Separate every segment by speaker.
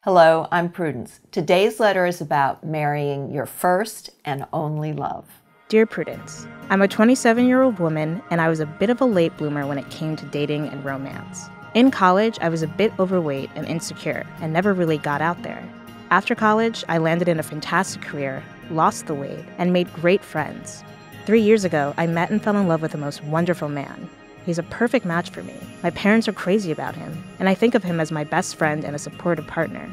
Speaker 1: Hello, I'm Prudence. Today's letter is about marrying your first and only love.
Speaker 2: Dear Prudence, I'm a 27-year-old woman, and I was a bit of a late bloomer when it came to dating and romance. In college, I was a bit overweight and insecure, and never really got out there. After college, I landed in a fantastic career, lost the weight, and made great friends. 3 years ago, I met and fell in love with the most wonderful man. He's a perfect match for me. My parents are crazy about him, and I think of him as my best friend and a supportive partner.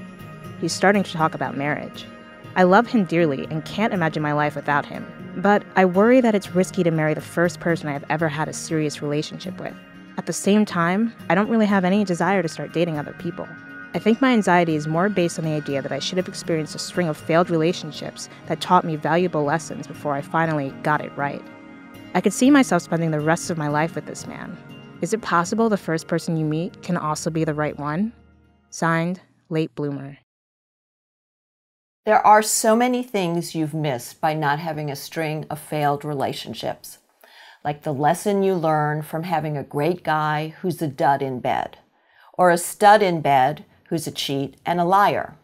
Speaker 2: He's starting to talk about marriage. I love him dearly and can't imagine my life without him, but I worry that it's risky to marry the first person I have ever had a serious relationship with. At the same time, I don't really have any desire to start dating other people. I think my anxiety is more based on the idea that I should have experienced a string of failed relationships that taught me valuable lessons before I finally got it right. I could see myself spending the rest of my life with this man. Is it possible the first person you meet can also be the right one? Signed, Late Bloomer.
Speaker 1: There are so many things you've missed by not having a string of failed relationships, like the lesson you learn from having a great guy who's a dud in bed, or a stud in bed who's a cheat and a liar,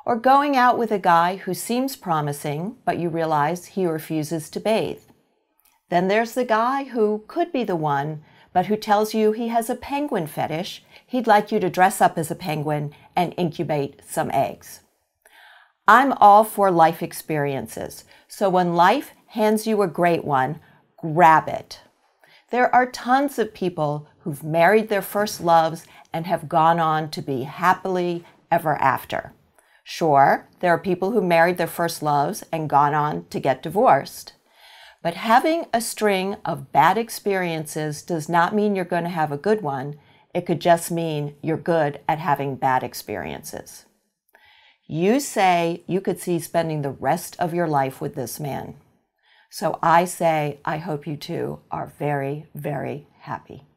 Speaker 1: or going out with a guy who seems promising, but you realize he refuses to bathe. Then there's the guy who could be the one, but who tells you he has a penguin fetish. He'd like you to dress up as a penguin and incubate some eggs. I'm all for life experiences, so when life hands you a great one, grab it. There are tons of people who've married their first loves and have gone on to be happily ever after. Sure, there are people who married their first loves and gone on to get divorced. But having a string of bad experiences does not mean you're going to have a good one. It could just mean you're good at having bad experiences. You say you could see spending the rest of your life with this man. So I say, I hope you two are very, very happy.